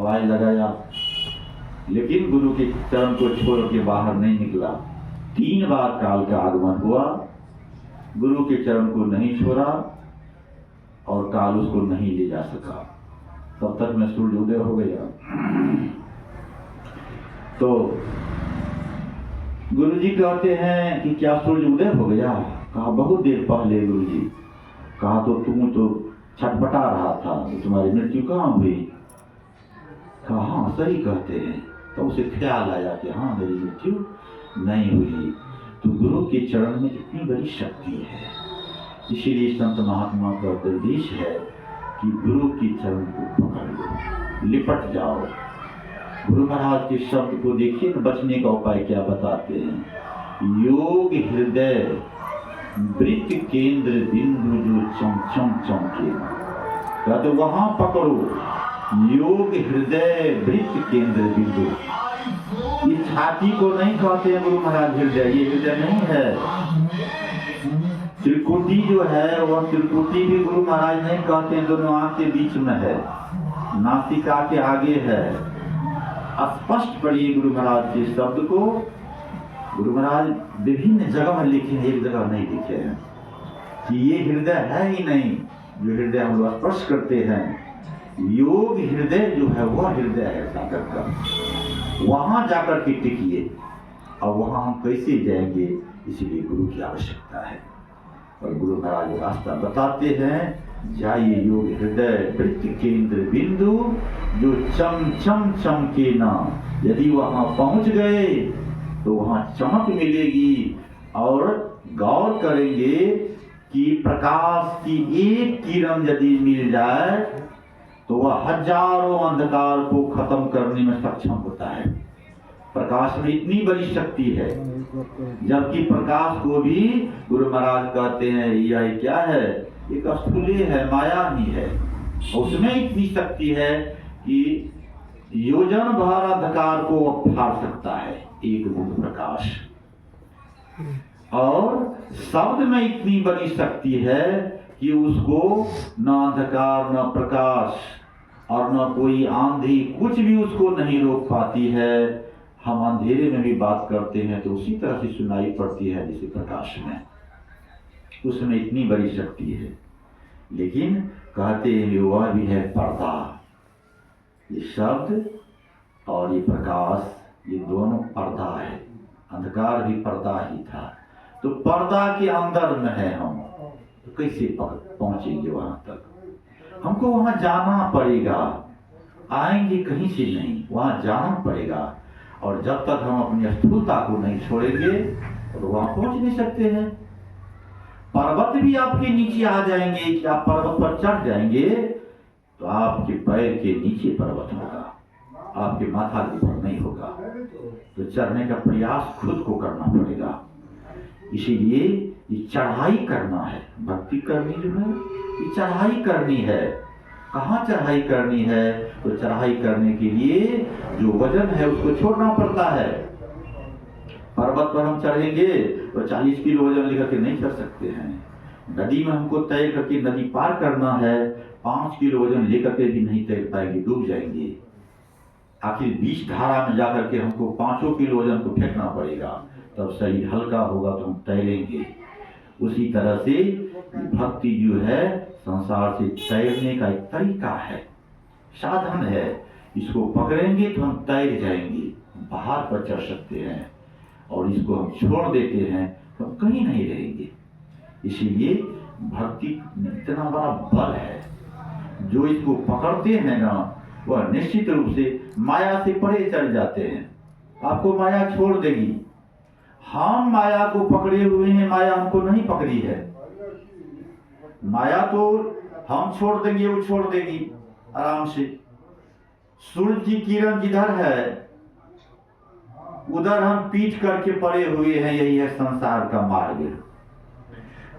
हवाएं लगाया, लेकिन गुरु के चरण को छोड़ के बाहर नहीं निकला। 3 बार काल का आगमन हुआ, गुरु के चरण को नहीं छोड़ा और काल उसको नहीं ले जा सका। तब तक में सूर्य उदय हो गया। तो गुरु जी कहते हैं कि क्या सूर्य उदय हो गया? कहा बहुत देर पहले गुरु जी। कहा तो तुम तो छटपटा रहा था, तो तुम्हारी मृत्यु कहाँ हुई? कहा हाँ सही कहते हैं। तो उसे ख्याल आया कि हाँ मेरी मृत्यु नहीं हुई। तो गुरु के चरण में इतनी बड़ी शक्ति है, इसीलिए संत महात्मा का निर्देश है कि गुरु के चरण को पकड़ लो, लिपट जाओ। गुरु महाराज के शब्द को देखिए तो बचने का उपाय क्या बताते हैं। योग हृदय वृत्त केंद्र बिंदु जो चम चम चमके, तो वहां पकड़ो। योग हृदय वृत्त केंद्र बिंदु। इस छाती को नहीं कहते हैं गुरु महाराज हृदय, ये हृदय नहीं है। त्रिकुटी जो है वह त्रिकुटी भी गुरु महाराज नहीं कहते हैं, दोनों आंख के बीच में है, नासिका के आगे है। स्पष्ट पढ़िए गुरु महाराज के शब्द को। गुरु महाराज विभिन्न जगह लिखे हैं, एक जगह नहीं लिखे हैं कि ये हृदय है ही नहीं जो हृदय हम लोग स्पर्श करते हैं। योग हृदय जो है वह हृदय है सागर का, वहां जाकर के टिकिए। और वहां हम कैसे जाएंगे, इसलिए गुरु की आवश्यकता है। और गुरु महाराज रास्ता बताते हैं, जाइए योग हृदय वृत्त केंद्र बिंदु जो चम चम चमके ना। यदि वहां पहुंच गए तो वहां चमक मिलेगी। और गौर करेंगे कि प्रकाश की एक किरण यदि मिल जाए तो वह हजारों अंधकार को खत्म करने में सक्षम होता है। प्रकाश में इतनी बड़ी शक्ति है, जबकि प्रकाश को भी गुरु महाराज कहते हैं यह क्या है, एक स्थूल है, माया ही है। उसमें इतनी शक्ति है कि योजन भर अंधकार को फाड़ सकता है एक बूंद प्रकाश। और शब्द में इतनी बड़ी शक्ति है कि उसको न अंधकार न प्रकाश और न कोई आंधी कुछ भी उसको नहीं रोक पाती है। हम अंधेरे में भी बात करते हैं तो उसी तरह से सुनाई पड़ती है जैसे प्रकाश में, उसमें इतनी बड़ी शक्ति है। लेकिन कहते हैं वह भी है पर्दा। ये शब्द और ये प्रकाश, ये दोनों पर्दा है। अंधकार भी पर्दा ही था, तो पर्दा के अंदर में है हम, तो कैसे पहुंचेंगे वहां तक? हमको वहां जाना पड़ेगा, आएंगे कहीं से नहीं, वहां जाना पड़ेगा। और जब तक हम अपनी स्थूलता को नहीं छोड़ेंगे तो वहां पहुंच नहीं सकते हैं। पर्वत भी आपके नीचे आ जाएंगे कि आप पर्वत पर चढ़ जाएंगे तो आपके पैर के नीचे पर्वत होगा, आपके माथा के ऊपर नहीं होगा। तो चढ़ने का प्रयास खुद को करना पड़ेगा। इसीलिए ये चढ़ाई करना है, भक्ति करनी जो है ये चढ़ाई करनी है। कहाँ चढ़ाई करनी है? तो चढ़ाई करने के लिए जो वजन है उसको छोड़ना पड़ता है। पर्वत पर हम चढ़ेंगे तो 40 किलो वजन लेकर के नहीं चढ़ सकते हैं। नदी में हमको तैर करके नदी पार करना है, 5 किलो वजन लेकर के भी नहीं तैर पाएंगे, डूब जाएंगे। आखिर बीच धारा में जाकर के हमको 5 किलो वजन को फेंकना पड़ेगा, तब शरीर हल्का होगा तो हम तैरेंगे। उसी तरह से भक्ति जो है संसार से तैरने का एक तरीका है, साधन है। इसको पकड़ेंगे तो हम तैर जाएंगे, बाहर पर चढ़ सकते हैं। और इसको हम छोड़ देते हैं तो हम कहीं नहीं रहेंगे। इसीलिए भक्ति में इतना बड़ा बल है, जो इसको पकड़ते हैं ना वह निश्चित रूप से माया से परे चढ़ जाते हैं। आपको माया छोड़ देगी। हम माया को पकड़े हुए हैं, माया हमको नहीं पकड़ी है। माया तो हम छोड़ देंगे, वो छोड़ देगी आराम से। सूर्य की किरण जिधर है उधर हम पीठ करके पड़े हुए हैं, यही है संसार का मार्ग।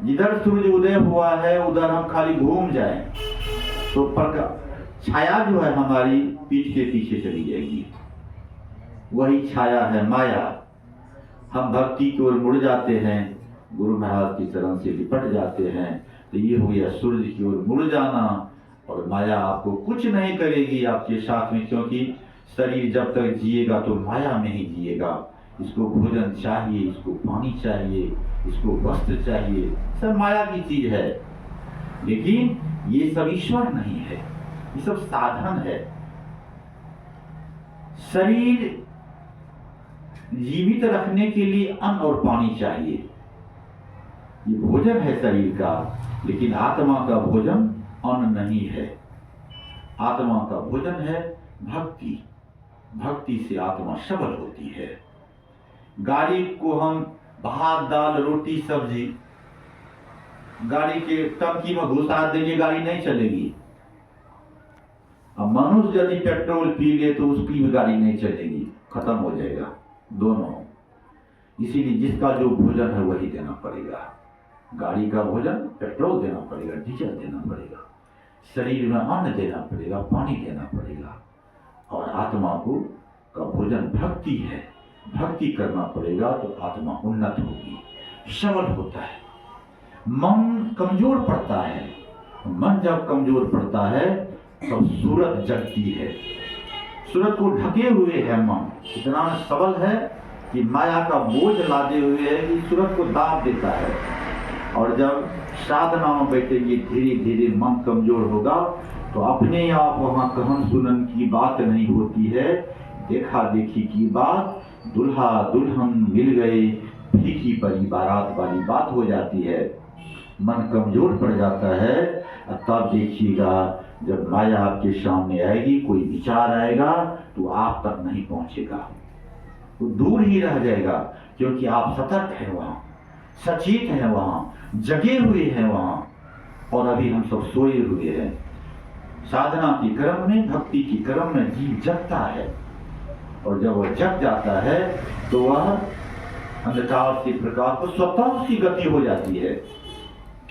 जिधर सूर्य उदय हुआ है उधर हम खाली घूम जाएं तो छाया जो है हमारी पीठ के पीछे चली जाएगी, वही छाया है माया। हम भक्ति की ओर मुड़ जाते हैं, गुरु महाराज की चरण से लिपट जाते हैं, तो ये हो गया सूर्य की ओर मुड़ जाना। और माया आपको कुछ नहीं करेगी आपके साथ में, क्योंकि शरीर जब तक जिएगा तो माया में ही जिएगा। इसको भोजन चाहिए, इसको पानी चाहिए, इसको वस्त्र चाहिए, सब माया की चीज है। लेकिन ये सब ईश्वर नहीं है, ये सब साधन है। शरीर जीवित रखने के लिए अन्न और पानी चाहिए, ये भोजन है शरीर का। लेकिन आत्मा का भोजन अन्न नहीं है, आत्मा का भोजन है भक्ति। भक्ति से आत्मा सबल होती है। गाड़ी को हम भात दाल रोटी सब्जी गाड़ी के टंकी में घुसा देंगे, गाड़ी नहीं चलेगी। अब मनुष्य यदि पेट्रोल पी ले तो उसकी भी गाड़ी नहीं चलेगी, खत्म हो जाएगा दोनों। इसीलिए जिसका जो भोजन है वही देना पड़ेगा। गाड़ी का भोजन पेट्रोल देना पड़ेगा, डीजल देना पड़ेगा, शरीर में अन्न देना पड़ेगा, पानी देना पड़ेगा। और आत्मा को का भोजन भक्ति है, भक्ति करना पड़ेगा तो आत्मा उन्नत होगी, सबल होता है। मन कमजोर पड़ता है, मन जब कमजोर पड़ता है तब सूरत जगती है। सूरत को ढके हुए है मन, इतना सबल है कि माया का बोझ लादे हुए है कि सूरत को दाब देता है। और जब साधना में बैठेंगे धीरे धीरे मन कमजोर होगा तो अपने आप वहाँ कहन सुनन की बात नहीं होती है, देखा देखी की बात, दुल्हा दुल्हन मिल गए, फीकी परी बारात वाली बात हो जाती है। मन कमजोर पड़ जाता है। तब देखिएगा जब माया आपके सामने आएगी, कोई विचार आएगा तो आप तक नहीं पहुंचेगा, वो दूर ही रह जाएगा, क्योंकि आप सतर्क हैं वहाँ, सचेत हैं वहाँ, जगे हुए हैं वहाँ। और अभी हम सब सोए हुए हैं। साधना के क्रम में, भक्ति के क्रम में जीव जगता है, और जब वह जग जाता है तो वह अंधकार से प्रकाश को स्वतः उसकी गति हो जाती है।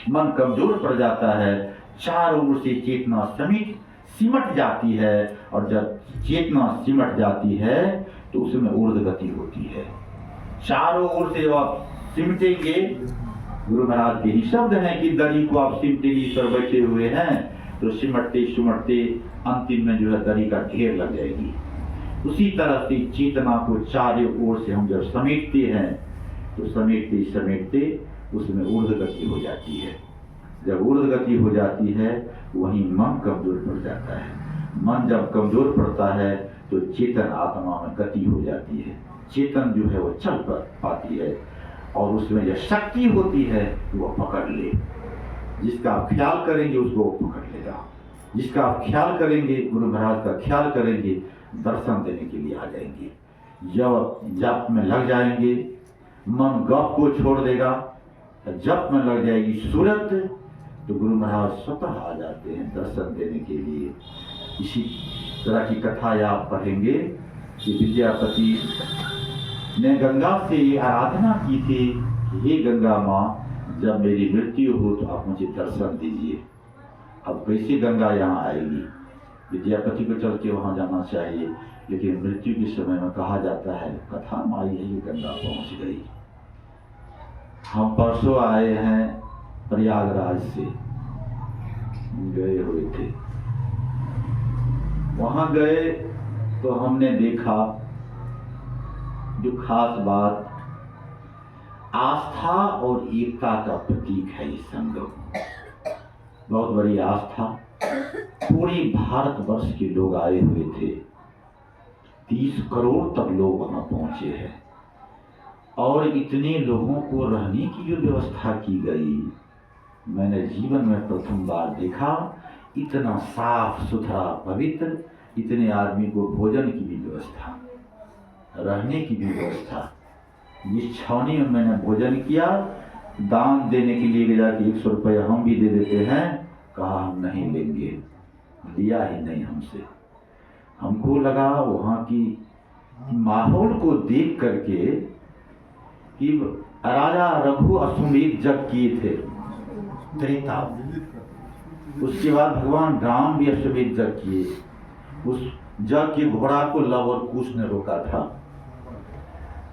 मन कमजोर पड़ जाता है, चारों ओर से चेतना सिमट जाती है, और जब चेतना सिमट जाती है तो उसमें ऊर्ध्व गति होती है। चारों ओर से जब आप सिमटेंगे, गुरु महाराज के ही शब्द हैं कि दरी को आप सिमटेंगे, ईश्वर बैठे हुए हैं, तो सिमटते सिमटते अंतिम में जो है दरी का ढेर लग जाएगी। उसी तरह से चेतना को चारों ओर से हम जब समेटते हैं तो समेटते समेटते उसमें ऊर्ध्व गति हो जाती है। जब ऊर्ध्व गति हो जाती है वहीं मन कमजोर पड़ जाता है। मन जब कमजोर पड़ता है तो चेतन आत्मा में गति हो जाती है, चेतन जो है वो चल पाती है, और उसमें जो शक्ति होती है वो पकड़ ले। जिसका आप ख्याल करेंगे उसको वो पकड़ लेगा, जिसका आप ख्याल करेंगे, गुरु महाराज का ख्याल करेंगे, दर्शन देने के लिए आ जाएंगे। जब जप में लग जाएंगे, मन गप को छोड़ देगा, जप में लग जाएगी सूरत, तो गुरु महाराज स्वतः आ जाते हैं दर्शन देने के लिए। इसी तरह की कथा आप पढ़ेंगे कि विद्यापति ने गंगा से आराधना की थी कि हे गंगा माँ, जब मेरी मृत्यु हो तो आप मुझे दर्शन दीजिए। अब कैसे गंगा यहाँ आएगी? विद्यापति को चल के वहाँ जाना चाहिए, लेकिन मृत्यु के समय में कहा जाता है, कथा में आई है कि गंगा पहुँच गई। हम परसों आए हैं प्रयागराज से, गए हुए थे, वहाँ गए तो हमने देखा जो खास बात, आस्था और एकता का प्रतीक है ये संगम। बहुत बड़ी आस्था, पूरे भारतवर्ष के लोग आए हुए थे, 30 करोड़ तक लोग वहां पहुंचे हैं, और इतने लोगों को रहने की जो व्यवस्था की गई, मैंने जीवन में प्रथम बार देखा। इतना साफ सुथरा पवित्र, इतने आदमी को भोजन की भी व्यवस्था, रहने की भी व्यवस्था। जिस छावनी में मैंने भोजन किया, दान देने के लिए गया कि 100 रुपये हम भी दे देते हैं, कहा हम नहीं लेंगे, लिया ही नहीं हमसे। हमको लगा वहाँ की माहौल को देख करके कि राजा रघु अश्वमेध जग किए थे त्रेता, उसके बाद भगवान राम भी अश्वमेध जग किए। उस जग के घोड़ा को लव और कुश ने रोका था।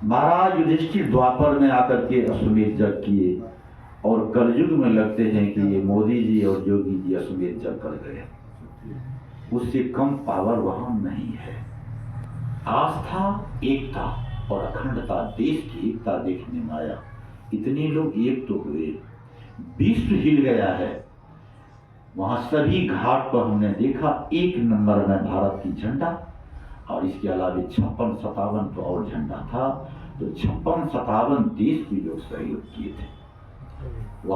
महाराज युधिष्ठिर द्वापर में आकर के अश्वमेध जग किए, और कलयुग में लगते हैं कि ये मोदी जी और योगी जी अश्वमेध जग कर गए। उससे कम पावर वहां नहीं है। आस्था, एकता और अखंडता, देश की एकता देखने में आया। इतने लोग एक तो हुए, विश्व हिल गया है। वहां सभी घाट पर हमने देखा एक नंबर में भारत की झंडा, और इसके अलावा 56-57 तो और झंडा था। तो 56-57 देश भी लोग सहयोग किए थे।